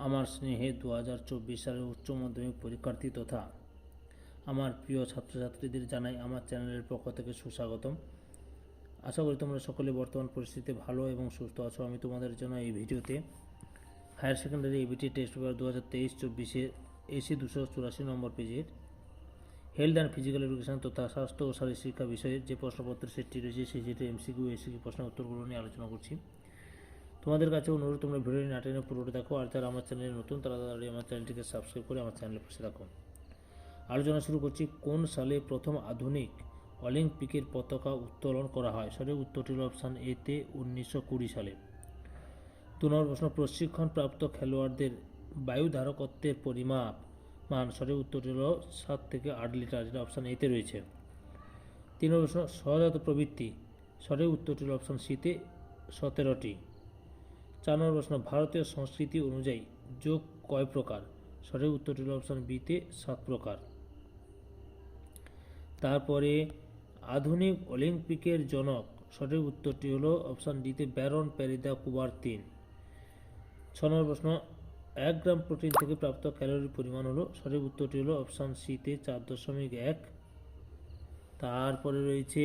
আমার স্নেহে 2024 সালের উচ্চ মাধ্যমিক পরীক্ষার্থী তথা আমার প্রিয় ছাত্রছাত্রীদের জানাই আমার চ্যানেলের পক্ষ থেকে সুস্বাগতম। আশা করি তোমরা সকলে বর্তমান পরিস্থিতিতে ভালো এবং সুস্থ আছো। আমি তোমাদের জন্য এই ভিডিওতে higher secondary ABT test paper 2023-24 AC 284 নম্বর পেজের হেলথ অ্যান্ড ফিজিক্যাল এডুকেশন তথা স্বাস্থ্য ও শারীরিক শিক্ষা বিষয়ের যে প্রশ্নপত্র সেটটি রয়েছে সেই সেটের এমসিকিউ এসিকিউ প্রশ্নের উত্তরগুলো নিয়ে আলোচনা করছি। তোমাদের কাছে অনুরোধ, তোমরা ভিডিওটি না টেনে পুরোটা দেখো, আর যারা আমার চ্যানেলে নতুন তারা তাড়াতাড়ি আমার চ্যানেলটিকে সাবস্ক্রাইব করে আমার চ্যানেলের পাশে থাকো। আলোচনা শুরু করছি। কোন সালে প্রথম আধুনিক অলিম্পিকের পতাকা উত্তোলন করা হয়? সঠিক উত্তরটি হল অপশান এতে 1920 সালে। 2 নম্বর প্রশ্ন, প্রশিক্ষণপ্রাপ্ত খেলোয়াড়দের বায়ু ধারকত্বের পরিমাপ মান? সঠিক উত্তরটি হল 7 থেকে 8 লিটার, যেটা অপশান এতে রয়েছে। 3 নম্বর প্রশ্ন, সহজাত প্রবৃত্তি? সঠিক উত্তরটি হল অপশান সিতে 17টি। 4 নম্বর প্রশ্ন, ভারতীয় সংস্কৃতি অনুযায়ী যোগ কয় প্রকার? সঠিক উত্তরটি হল অপশান বিতে 7 প্রকার। তারপরে আধুনিক অলিম্পিকের জনক? সঠিক উত্তরটি হল অপশান ডিতে ব্যারন প্যারিদা কুবারতিন। 6 নম্বর প্রশ্ন, 1 গ্রাম প্রোটিন থেকে প্রাপ্ত ক্যালোরির পরিমাণ হলো? সঠিক উত্তরটি হলো অপশান সিতে 4.1। তারপরে রয়েছে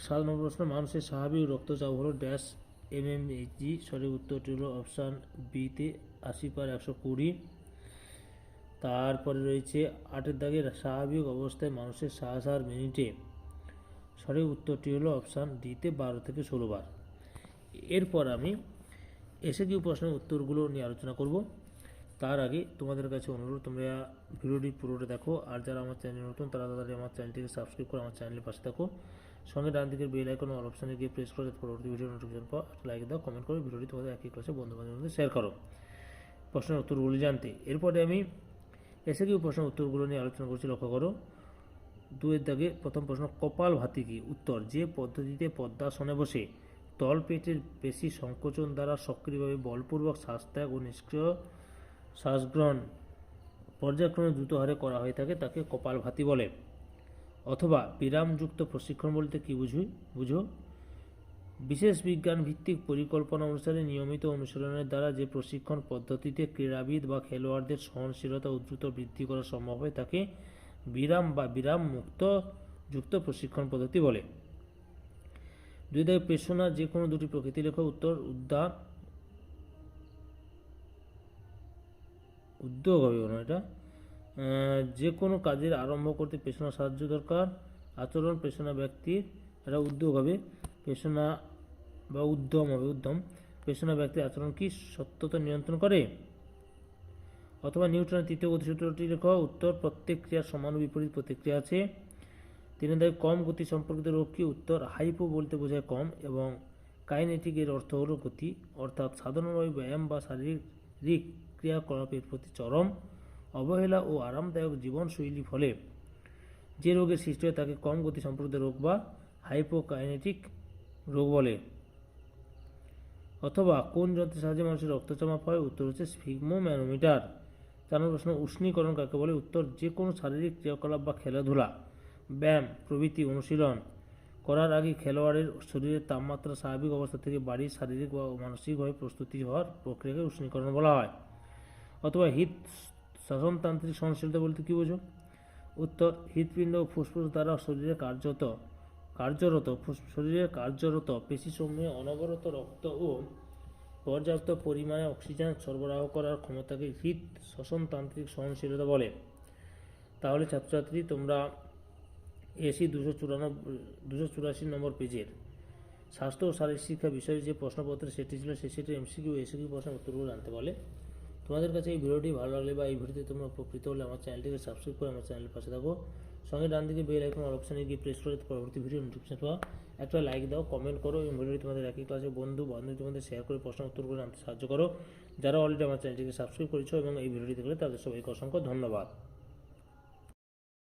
7 নম্বর প্রশ্ন, মানুষের স্বাভাবিক রক্তচাপ হলো ড্যাশ mmHg? সঠিক উত্তরটি হলো অপশান বিতে 80/120। তারপরে রয়েছে 8 দাগের স্বাভাবিক অবস্থায় মানুষের শ্বাস মিনিটে? সঠিক উত্তরটি হলো অপশান ডিতে 12 থেকে 16 বার। এরপর আমি এসএকিউ প্রশ্নের উত্তরগুলো নিয়ে আলোচনা করব। তার আগে তোমাদের কাছে অনুরোধ, তোমরা ভিডিওটি পুরোটা দেখো, আর যারা আমার চ্যানেল নতুন তারা তাড়াতাড়ি আমার চ্যানেলটিকে সাবস্ক্রাইব করে আমার চ্যানেলের পাশে থাকো। সঙ্গে ডান দিকের বেল আইকন অল অপশানে গিয়ে প্রেস করে পরবর্তী ভিডিও নোটিফিকেশন পাও। লাইক দাও, কমেন্ট করো, ভিডিওটি তোমাদের একই ক্লাসে বন্ধুবান্ধবের মধ্যে শেয়ার করো প্রশ্নের উত্তরগুলি জানতে। এরপরে আমি এসএকিউ প্রশ্নের উত্তরগুলো নিয়ে আলোচনা করছি, লক্ষ্য করো। 2 দাগে প্রথম প্রশ্ন, কপাল ভাতি কি? উত্তর, যে পদ্ধতিতে পদ্মাসনে বসে তলপেটের পেশি সংকোচন দ্বারা সক্রিয়ভাবে বলপূর্বক শ্বাসত্যাগ ও নিষ্ক্রিয় শ্বাসগ্রহণ পর্যায়ক্রমে দ্রুত হারে করা হয়ে থাকে তাকে কপালভাতি বলে। অথবা বিরামযুক্ত প্রশিক্ষণ বলতে কি বুঝো? বিশেষ বিজ্ঞান ভিত্তিক পরিকল্পনা অনুসারে নিয়মিত অনুশীলনের দ্বারা যে প্রশিক্ষণ পদ্ধতিতে ক্রীড়াবিদ বা খেলোয়াড়দের সহনশীলতা ও দ্রুত বৃদ্ধি করা সম্ভব হয় তাকে বিরাম বা বিরাম মুক্ত যুক্ত প্রশিক্ষণ পদ্ধতি বলে। 2 দাগে পেশনা যে কোনো দুটি প্রকৃতি লেখো। উত্তর, উদ্যোগ হবে না এটা। যে কোনো কাজের আরম্ভ করতে পেশনা সাহায্য দরকার। আচরণ পেশনা ব্যক্তির, এটা উদ্যোগ হবে। পেশনা বা উদ্যম হবে, উদ্যম। পেশনা ব্যক্তির আচরণ কি সত্যতা নিয়ন্ত্রণ করে? অথবা নিউটনের 3য় গতিসূত্রটি লেখো। উত্তর, প্রত্যেক ক্রিয়ার সমান ও বিপরীত প্রতিক্রিয়া আছে। 3 দাগে কম গতি সম্পর্কিত রোগ কি? উত্তর, হাইপো বলতে বোঝায় কম, এবং কাইনেটিক এর অর্থ হলো গতি, অর্থাৎ সাধারণভাবে ব্যায়াম বা শারীরিক ক্রিয়াকলাপের প্রতি চরম অবহেলা ও আরামদায়ক জীবনশৈলী ফলে যে রোগের সৃষ্টি হয় তাকে কম গতি সম্পর্কিত রোগ বা হাইপোকাইনেটিক রোগ বলে। অথবা কোন যন্ত্রের সাহায্যে মানুষের রক্তচাপ মাপা হয়? উত্তর হচ্ছে স্ফিগমোম্যানোমিটার। 4 নম্বর প্রশ্ন, উষ্ণীকরণ কাকে বলে? উত্তর, যে কোনো শারীরিক ক্রিয়াকলাপ বা খেলাধুলা, ব্যায়াম প্রভৃতি অনুশীলন করার আগে খেলোয়াড়ের শরীরের তাপমাত্রা স্বাভাবিক অবস্থা থেকে বাড়ি শারীরিক বা মানসিকভাবে প্রস্তুতি হওয়ার প্রক্রিয়াকে উষ্ণীকরণ বলা হয়। অথবা শ্বসনতান্ত্রিক সহনশীলতা বলতে কি বোঝো? উত্তর, হৃৎপিণ্ড ও ফুসফুস দ্বারা শরীরের কার্যরত পেশিসমূহে অনবরত রক্ত ও পর্যাপ্ত পরিমাণে অক্সিজেন সরবরাহ করার ক্ষমতাকে শ্বসনতান্ত্রিক সহনশীলতা বলে। তাহলে ছাত্রছাত্রী, তোমরা এসি 284 নম্বর পেজের স্বাস্থ্য ও শারীরিক শিক্ষা বিষয়ে যে প্রশ্নপত্র সেটি ছিল সেই সেটি এমসিকিউ এসিকিউ প্রশ্নের উত্তরগুলো জানতে পারলে। তোমাদের কাছে এই ভিডিওটি ভালো লাগলে বা এই ভিডিওতে তোমরা উপকৃত হলে আমার চ্যানেলটিকে সাবস্ক্রাইব করে আমার চ্যানেলের পাশে থাকো। সঙ্গে ডান দিকে বেল আইকন অল অপশানে গিয়ে প্রেস করে পরবর্তী ভিডিও নোটিফিকেশন পাওয়া। একটা লাইক দাও, কমেন্ট করো এবং ভিডিওটি তোমাদের একই ক্লাসে বন্ধু বান্ধবদের মধ্যে শেয়ার করে প্রশ্নের উত্তরগুলো জানতে সাহায্য করো। যারা অলরেডি আমার চ্যানেলটিকে সাবস্ক্রাইব করেছো এবং এই ভিডিওটি দেখলে তাদের সবাইকে অসংখ্য ধন্যবাদ।